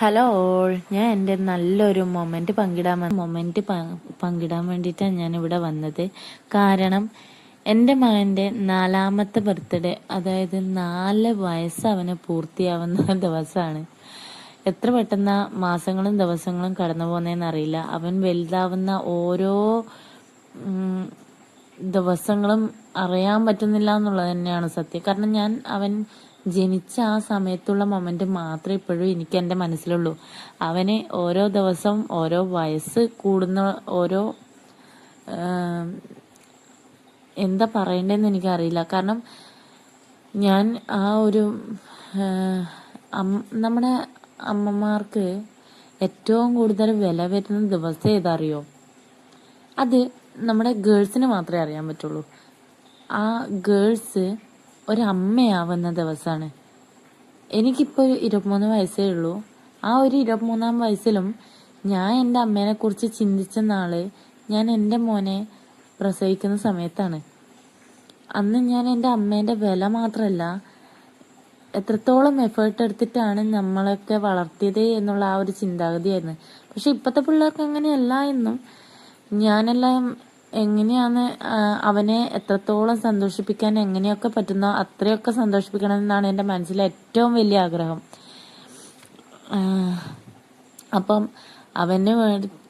Hello all, ഞാൻ എൻ്റെ നല്ലൊരു പങ്കിടാൻ വേണ്ടിയിട്ടാണ് ഞാൻ ഇവിടെ വന്നത്. കാരണം എൻ്റെ മകൻ്റെ 4ാമത്തെ ബർത്ത്ഡേ, അതായത് 4 വയസ്സ് അവന് പൂർത്തിയാവുന്ന ദിവസമാണ്. എത്ര പെട്ടെന്ന് മാസങ്ങളും ദിവസങ്ങളും കടന്നു പോകുന്നതെന്ന് അറിയില്ല. അവൻ വലുതാവുന്ന ഓരോ ദിവസങ്ങളും അറിയാൻ പറ്റുന്നില്ല എന്നുള്ളത് തന്നെയാണ് സത്യം. കാരണം ഞാൻ അവൻ ജനിച്ച ആ സമയത്തുള്ള മൊമെന്റ് മാത്രമേ ഇപ്പോഴും എനിക്ക് എൻ്റെ മനസ്സിലുള്ളൂ. അവന് ഓരോ ദിവസം ഓരോ വയസ്സ് കൂടുന്ന ഓരോ എന്താ പറയണ്ടെന്ന് എനിക്കറിയില്ല. കാരണം ഞാൻ ആ ഒരു നമ്മുടെ അമ്മമാർക്ക് ഏറ്റവും കൂടുതൽ വില വരുന്ന ദിവസം ഏതറിയോ? അത് നമ്മുടെ ഗേൾസിന് മാത്രമേ അറിയാൻ പറ്റുള്ളൂ. ആ ഗേൾസ് ഒരമ്മയാവുന്ന ദിവസമാണ്. എനിക്കിപ്പോൾ 23 വയസ്സേ ഉള്ളൂ. ആ ഒരു 23ാം വയസ്സിലും ഞാൻ എൻ്റെ അമ്മേനെ കുറിച്ച് ചിന്തിച്ച നാള് ഞാൻ എൻ്റെ മോനെ പ്രസവിക്കുന്ന സമയത്താണ്. അന്ന് ഞാൻ എൻ്റെ അമ്മേൻ്റെ വില മാത്രമല്ല, എത്രത്തോളം എഫേർട്ട് എടുത്തിട്ടാണ് നമ്മളൊക്കെ വളർത്തിയത് എന്നുള്ള ആ ഒരു ചിന്താഗതിയായിരുന്നു. പക്ഷെ ഇപ്പോഴത്തെ പിള്ളേർക്ക് അങ്ങനെയല്ല എന്നും ഞാനെല്ലാം എങ്ങനെയാണ് അവനെ എത്രത്തോളം സന്തോഷിപ്പിക്കാൻ എങ്ങനെയൊക്കെ പറ്റുന്നോ അത്രയൊക്കെ സന്തോഷിപ്പിക്കണം എന്നാണ് എൻ്റെ മനസ്സിലെ ഏറ്റവും വലിയ ആഗ്രഹം. അപ്പം അവന്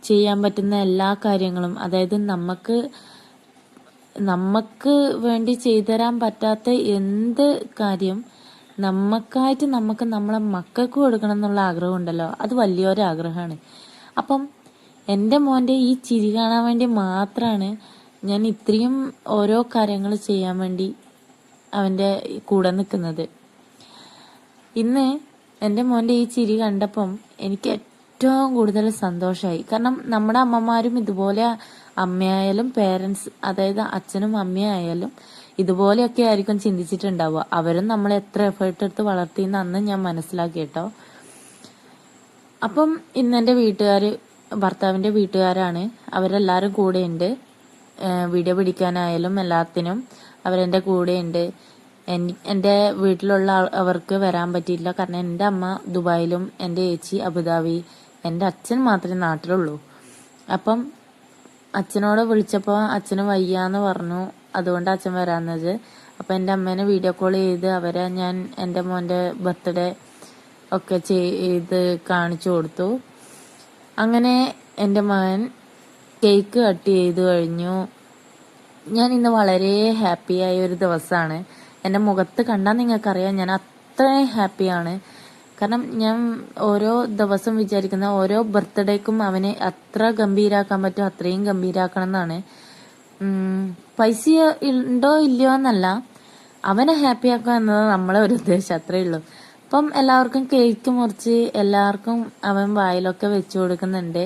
ചെയ്യാൻ പറ്റുന്ന എല്ലാ കാര്യങ്ങളും, അതായത് നമുക്ക് വേണ്ടി ചെയ്തു തരാൻ പറ്റാത്ത എന്ത് കാര്യം നമുക്കായിട്ട് നമ്മളെ മക്കൾക്ക് കൊടുക്കണം എന്നുള്ള ആഗ്രഹം ഉണ്ടല്ലോ, അത് വലിയൊരു ആഗ്രഹമാണ്. അപ്പം എൻ്റെ മോൻ്റെ ഈ ചിരി കാണാൻ വേണ്ടി മാത്രമാണ് ഞാൻ ഇത്രയും ഓരോ കാര്യങ്ങൾ ചെയ്യാൻ വേണ്ടി അവൻ്റെ കൂടെ നിൽക്കുന്നത്. ഇന്ന് എൻ്റെ മോൻ്റെ ഈ ചിരി കണ്ടപ്പം എനിക്ക് ഏറ്റവും കൂടുതൽ സന്തോഷമായി. കാരണം നമ്മുടെ അമ്മമാരും ഇതുപോലെ, അമ്മയായാലും പേരൻസ്, അതായത് അച്ഛനും അമ്മയായാലും ഇതുപോലെയൊക്കെ ആയിരിക്കും ചിന്തിച്ചിട്ടുണ്ടാവുക. അവരും നമ്മളെ എത്ര എഫേർട്ട് എടുത്ത് വളർത്തിയെന്ന് അന്ന് ഞാൻ മനസ്സിലാക്കി കേട്ടോ. അപ്പം ഇന്ന് എൻ്റെ ഭർത്താവിൻ്റെ വീട്ടുകാരാണ്, അവരെല്ലാവരും കൂടെയുണ്ട്. വീഡിയോ പിടിക്കാനായാലും എല്ലാത്തിനും അവരെൻ്റെ കൂടെയുണ്ട്. എൻ്റെ വീട്ടിലുള്ള അവർക്ക് വരാൻ പറ്റിയില്ല. കാരണം എൻ്റെ അമ്മ ദുബായിലും എൻ്റെ ചേച്ചി അബുദാബി, എൻ്റെ അച്ഛൻ മാത്രമേ നാട്ടിലുള്ളൂ. അപ്പം അച്ഛനോട് വിളിച്ചപ്പോൾ അച്ഛന് വയ്യാന്ന് പറഞ്ഞു, അതുകൊണ്ട് അച്ഛൻ വരാന്നത്. അപ്പം എൻ്റെ അമ്മേനെ വീഡിയോ കോൾ ചെയ്ത് അവരെ ഞാൻ എൻ്റെ മോൻ്റെ ബർത്ത്ഡേ ഒക്കെ ചെയ്ത് കാണിച്ചു കൊടുത്തു. അങ്ങനെ എൻ്റെ മകൻ കേക്ക് കട്ട് ചെയ്ത് കഴിഞ്ഞു. ഞാൻ ഇന്ന് വളരെ ഹാപ്പിയായ ഒരു ദിവസമാണ്. എൻ്റെ മുഖത്ത് കണ്ടാൽ നിങ്ങൾക്കറിയാം ഞാൻ അത്രയും ഹാപ്പിയാണ്. കാരണം ഞാൻ ഓരോ ദിവസം വിചാരിക്കുന്ന ഓരോ ബർത്ത്ഡേക്കും അവനെ അത്ര ഗംഭീരാക്കാൻ പറ്റും അത്രയും ഗംഭീരാക്കണം എന്നാണ്. പൈസ ഉണ്ടോ ഇല്ലയോ എന്നല്ല, അവനെ ഹാപ്പിയാക്കുക എന്നത് നമ്മളെ ഒരു ഉദ്ദേശം, അത്രേ ഉള്ളൂ. അപ്പം എല്ലാവർക്കും കേക്ക് മുറിച്ച് എല്ലാവർക്കും അവൻ വായിലൊക്കെ വെച്ചു കൊടുക്കുന്നുണ്ട്.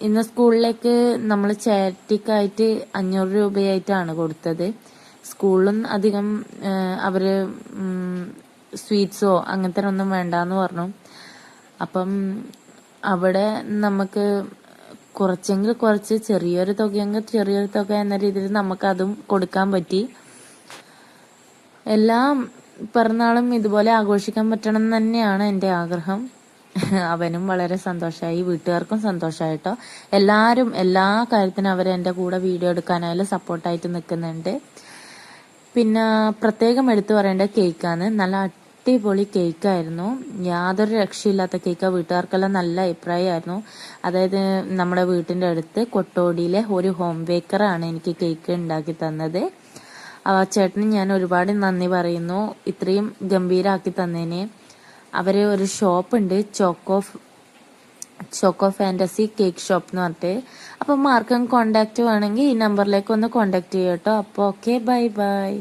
ഇന്ന് സ്കൂളിലേക്ക് നമ്മൾ ചാരിറ്റിക്കായിട്ട് 500 രൂപയായിട്ടാണ് കൊടുത്തത്. സ്കൂളിലും അധികം അവര് സ്വീറ്റ്സോ അങ്ങനത്തെ ഒന്നും വേണ്ടാന്ന് പറഞ്ഞു. അപ്പം അവിടെ നമുക്ക് കുറച്ച് ചെറിയൊരു തുക എന്ന രീതിയിൽ നമുക്ക് അതും കൊടുക്കാൻ പറ്റി. എല്ലാം പിറന്നാളും ഇതുപോലെ ആഘോഷിക്കാൻ പറ്റണം എന്ന് തന്നെയാണ് എൻ്റെ ആഗ്രഹം. അവനും വളരെ സന്തോഷമായി, വീട്ടുകാർക്കും സന്തോഷമായിട്ടോ. എല്ലാവരും എല്ലാ കാര്യത്തിനും അവരെൻ്റെ കൂടെ വീഡിയോ എടുക്കാനായാലും സപ്പോർട്ടായിട്ട് നിൽക്കുന്നുണ്ട്. പിന്നെ പ്രത്യേകം എടുത്തു പറയേണ്ട കേക്കാണ്. നല്ല അടിപൊളി കേക്കായിരുന്നു, യാതൊരു രക്ഷയില്ലാത്ത കേക്കാണ്. വീട്ടുകാർക്കെല്ലാം നല്ല അഭിപ്രായമായിരുന്നു. അതായത് നമ്മുടെ വീട്ടിൻ്റെ അടുത്ത് കൊട്ടോടിയിലെ ഒരു ഹോം ബേക്കറാണ് എനിക്ക് കേക്ക് ഉണ്ടാക്കി തന്നത്. ആ ചേട്ടന് ഞാൻ ഒരുപാട് നന്ദി പറയുന്നു, ഇത്രയും ഗംഭീരാക്കി തന്നതിന്. അവര് ഒരു ഷോപ്പുണ്ട്, ചോക്കോ ഫാന്റസി കേക്ക് ഷോപ്പ് എന്ന് പറഞ്ഞിട്ട്. അപ്പം ആർക്കും കോണ്ടാക്ട് വേണമെങ്കിൽ ഈ നമ്പറിലേക്ക് ഒന്ന് കോണ്ടാക്ട് ചെയ്യാം കേട്ടോ. അപ്പോൾ ഓക്കെ, ബൈ ബൈ.